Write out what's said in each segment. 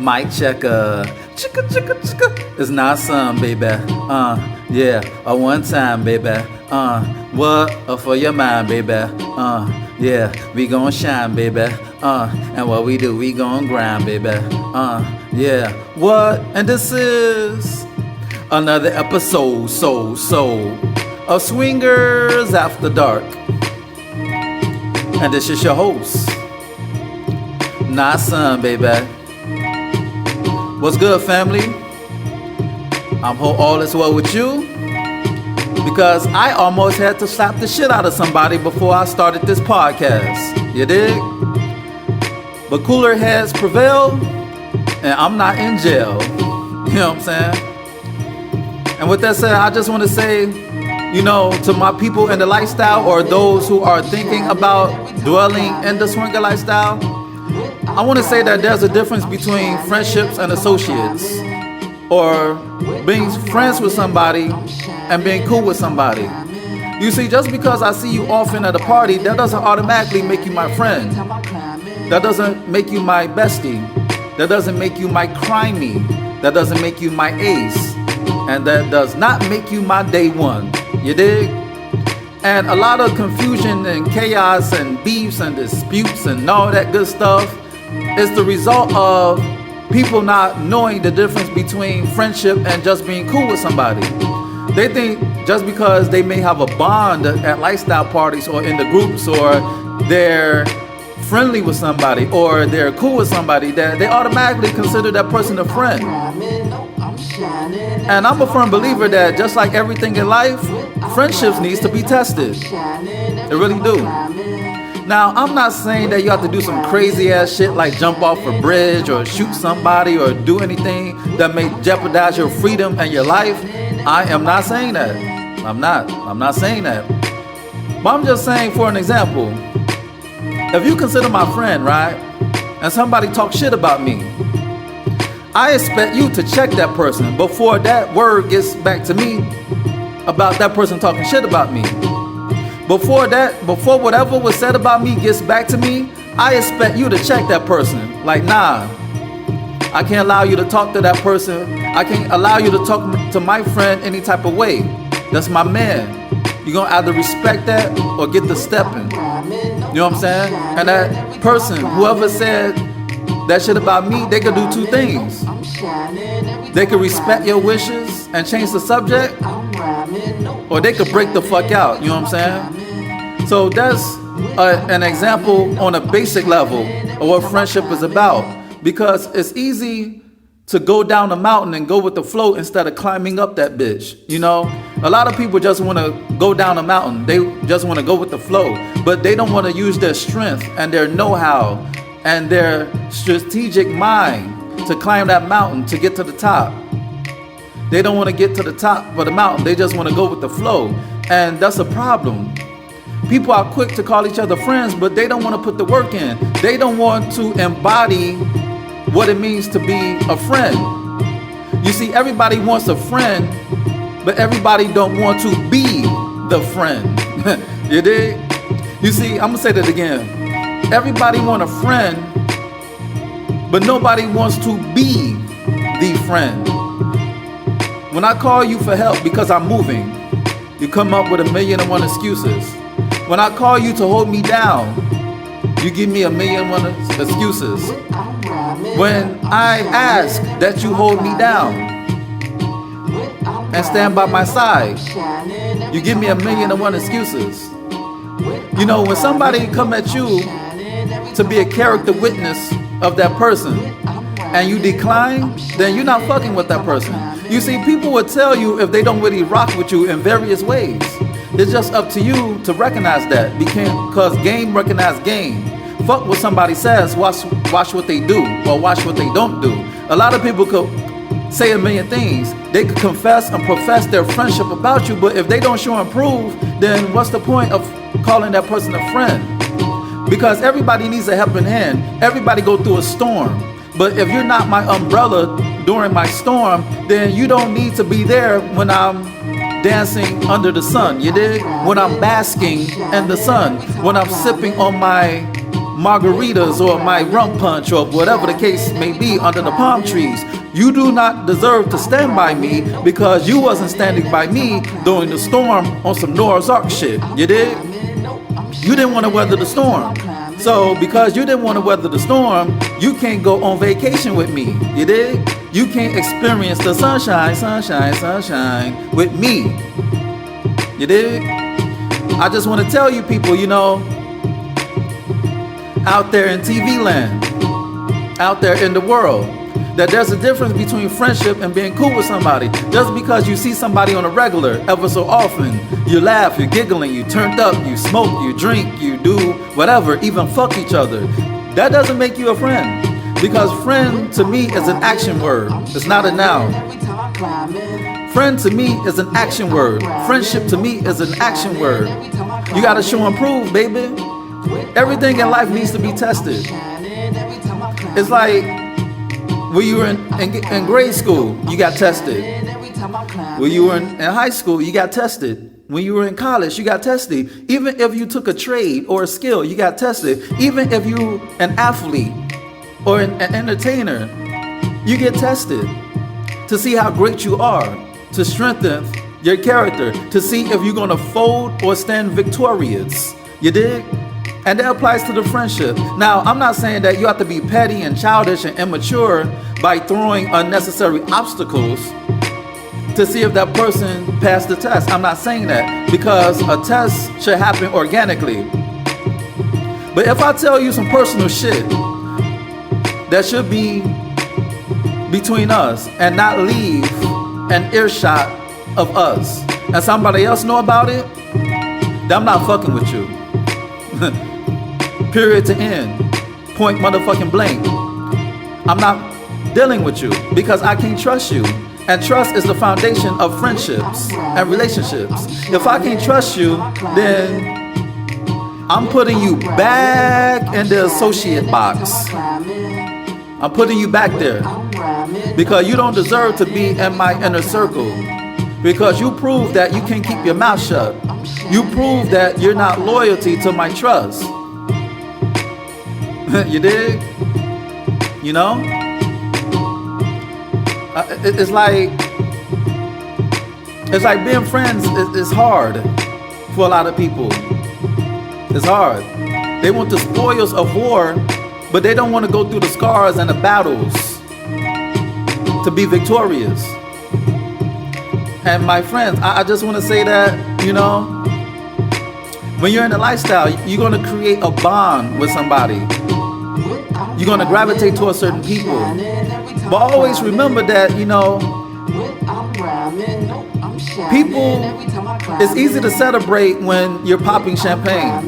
Mic checker. Chicka, chicka, chicka. It's not some, baby. Yeah. A one time, baby. What? For your mind, baby. Yeah. We gon' shine, baby. And what we do, we gon' grind, baby. Yeah. What? And this is another episode, so of Swingers After Dark. And this is your host, Not Son, baby. What's good, family? I hope all is well with you, because I almost had to slap the shit out of somebody before I started this podcast. You dig? But cooler heads prevail, and I'm not in jail. You know what I'm saying? And with that said, I just want to say, to my people in the lifestyle, or those who are thinking about dwelling in the swinger lifestyle, I want to say that there's a difference between friendships and associates, or being friends with somebody and being cool with somebody. You see, just because I see you often at a party, that doesn't automatically make you my friend. That doesn't make you my bestie. That doesn't make you my crimey. That doesn't make you my ace. And that does not make you my day one. You dig? And a lot of confusion and chaos and beefs and disputes and all that good stuff is the result of people not knowing the difference between friendship and just being cool with somebody. They think just because they may have a bond at lifestyle parties or in the groups, or they're friendly with somebody or they're cool with somebody, that they automatically consider that person a friend. And I'm a firm believer that just like everything in life, friendships needs to be tested. They really do. Now, I'm not saying that you have to do some crazy ass shit like jump off a bridge or shoot somebody or do anything that may jeopardize your freedom and your life. I am not saying that. I'm not saying that. But I'm just saying, for an example, if you consider my friend, right, and somebody talks shit about me, I expect you to check that person before that word gets back to me about that person talking shit about me. Before whatever was said about me gets back to me, I expect you to check that person. Like, nah, I can't allow you to talk to that person. I can't allow you to talk to my friend any type of way. That's my man. You're going to either respect that or get the stepping. You know what I'm saying? And that person, whoever said that shit about me, they could do two things. They could respect your wishes and change the subject, or they could break the fuck out. You know what I'm saying? So that's an example on a basic level of what friendship is about. Because it's easy to go down a mountain and go with the flow instead of climbing up that bitch. A lot of people just want to go down a mountain. They just want to go with the flow, but they don't want to use their strength and their know-how and their strategic mind to climb that mountain to get to the top. They don't want to get to the top of the mountain. They just want to go with the flow. And that's a problem. People are quick to call each other friends, but they don't want to put the work in. They don't want to embody what it means to be a friend. You see, everybody wants a friend, but everybody don't want to be the friend. You dig? You see, I'm gonna say that again. Everybody want a friend, but nobody wants to be the friend. When I call you for help because I'm moving, you come up with 1,000,001 excuses. When I call you to hold me down, you give me 1,000,001 excuses. When I ask that you hold me down and stand by my side, you give me 1,000,001 excuses. When somebody come at you to be a character witness of that person and you decline, then you're not fucking with that person. You see, people will tell you if they don't really rock with you in various ways. It's just up to you to recognize that, because game recognize game. Fuck what somebody says, watch what they do, or watch what they don't do. A lot of people could say 1,000,000 things. They could confess and profess their friendship about you, but if they don't show and prove, then what's the point of calling that person a friend? Because everybody needs a helping hand. Everybody go through a storm. But if you're not my umbrella during my storm, then you don't need to be there when I'm dancing under the sun. You dig? When I'm basking in the sun, when I'm sipping on my margaritas or my rum punch or whatever the case may be under the palm trees. You do not deserve to stand by me because you wasn't standing by me during the storm on some Noah's Ark shit. You did? You didn't want to weather the storm. So because you didn't want to weather the storm, you can't go on vacation with me. You did? You can't experience the sunshine with me. You did? I just want to tell you people, out there in TV land, out there in the world, that there's a difference between friendship and being cool with somebody. Just because you see somebody on a regular, ever so often, you laugh, you're giggling, you turned up, you smoke, you drink, you do whatever, even fuck each other. That doesn't make you a friend. Because friend to me is an action word. It's not a noun. Friend to me is an action word. Friendship to me is an action word. You gotta show and prove, baby. Everything in life needs to be tested. It's like when you were in grade school, you got tested. When you were in high school, you got tested. When you were in college, you got tested. Even if you took a trade or a skill, you got tested. Even if you an athlete or an entertainer, you get tested to see how great you are, to strengthen your character, to see if you're gonna fold or stand victorious. You dig? And that applies to the friendship. Now, I'm not saying that you have to be petty and childish and immature by throwing unnecessary obstacles to see if that person passed the test. I'm not saying that, because a test should happen organically. But if I tell you some personal shit that should be between us and not leave an earshot of us, and somebody else know about it, then I'm not fucking with you. Period to end. Point motherfucking blank. I'm not dealing with you because I can't trust you. And trust is the foundation of friendships and relationships. If I can't trust you, then I'm putting you back in the associate box. I'm putting you back there because you don't deserve to be in my inner circle, because you prove that you can't keep your mouth shut. You prove that you're not loyalty to my trust. You dig? You know? It's like being friends is hard for a lot of people. It's hard. They want the spoils of war, but they don't want to go through the scars and the battles to be victorious. And my friends, I just want to say that, when you're in a lifestyle, you're going to create a bond with somebody. You're going to gravitate towards certain people. But always remember that, people, it's easy to celebrate when you're popping champagne.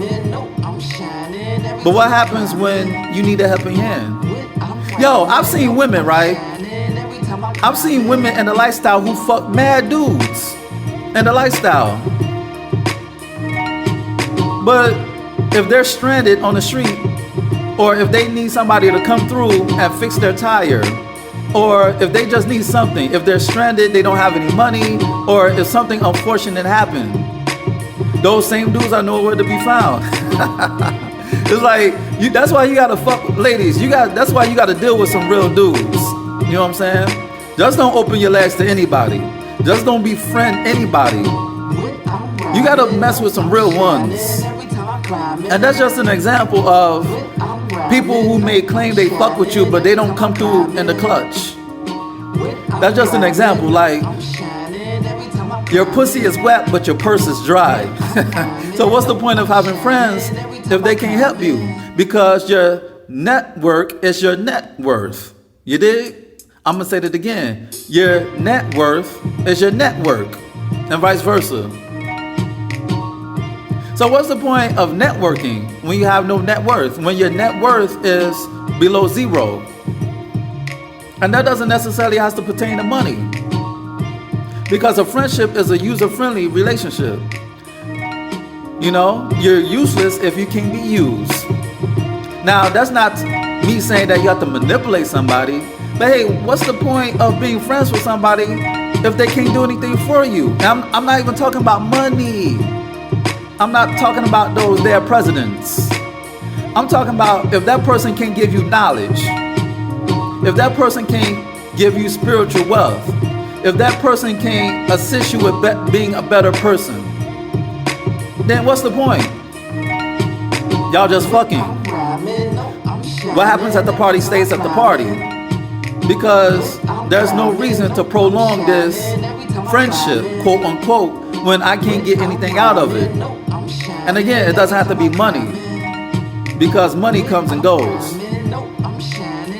But what happens when you need a helping hand? Yo, I've seen women, right? I've seen women in the lifestyle who fuck mad dudes in the lifestyle. But if they're stranded on the street, or if they need somebody to come through and fix their tire, or if they just need something, if they're stranded, they don't have any money, or if something unfortunate happened, those same dudes are nowhere to be found. It's like, that's why you gotta fuck with ladies. That's why you gotta deal with some real dudes. You know what I'm saying? Just don't open your legs to anybody. Just don't befriend anybody. You gotta mess with some real ones. And that's just an example of people who may claim they fuck with you, but they don't come through in the clutch. That's just an example. Like, your pussy is wet, but your purse is dry. So what's the point of having friends if they can't help you? Because your network is your net worth. You dig? I'm gonna say that again. Your net worth is your network, and vice versa. So what's the point of networking when you have no net worth? When your net worth is below zero? And that doesn't necessarily have to pertain to money. Because a friendship is a user-friendly relationship. You're useless if you can't be used. Now, that's not me saying that you have to manipulate somebody. But hey, what's the point of being friends with somebody if they can't do anything for you? And I'm not even talking about money. I'm not talking about those there presidents. I'm talking about if that person can give you knowledge, if that person can give you spiritual wealth, if that person can assist you with being a better person, then what's the point? Y'all just fucking. What happens at the party stays at the party. Because there's no reason to prolong this friendship, quote unquote, when I can't get anything out of it. And again, it doesn't have to be money, because money comes and goes.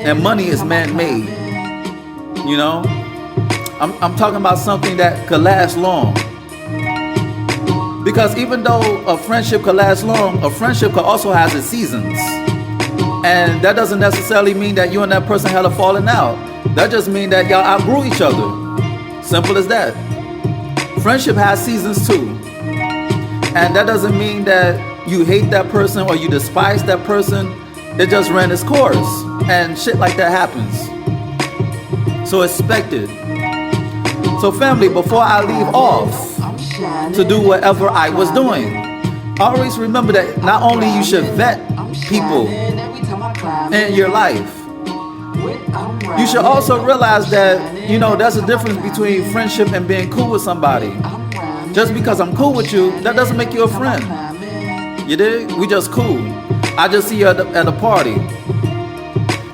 And money is man-made. You know? I'm talking about something that could last long. Because even though a friendship could last long, a friendship could also have its seasons. And that doesn't necessarily mean that you and that person had a falling out. That just means that y'all outgrew each other. Simple as that. Friendship has seasons too. And that doesn't mean that you hate that person or you despise that person. It just ran its course. And shit like that happens. So expect it. So family, before I leave off to do whatever I was doing, always remember that not only you should vet people in your life, you should also realize that, you know, there's a difference between friendship and being cool with somebody. Just because I'm cool with you, that doesn't make you a friend. You dig? We just cool. I just see you at a party.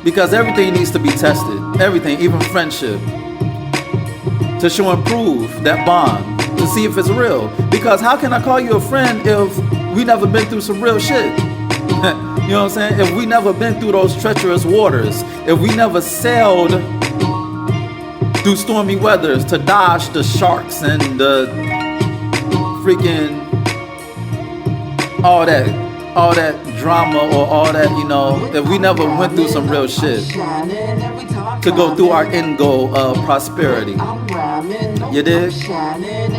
Because everything needs to be tested. Everything, even friendship. To show and prove that bond. To see if it's real. Because how can I call you a friend if we never been through some real shit? You know what I'm saying? If we never been through those treacherous waters, if we never sailed through stormy weathers to dodge the sharks and the freaking all that drama or all that, you know, if we never went through some real shit to go through our end goal of prosperity. You dig?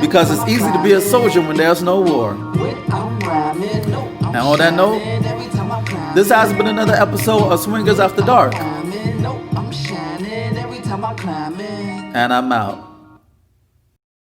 Because it's easy to be a soldier when there's no war. And on that note, this has been another episode of Swingers After Dark. And I'm out.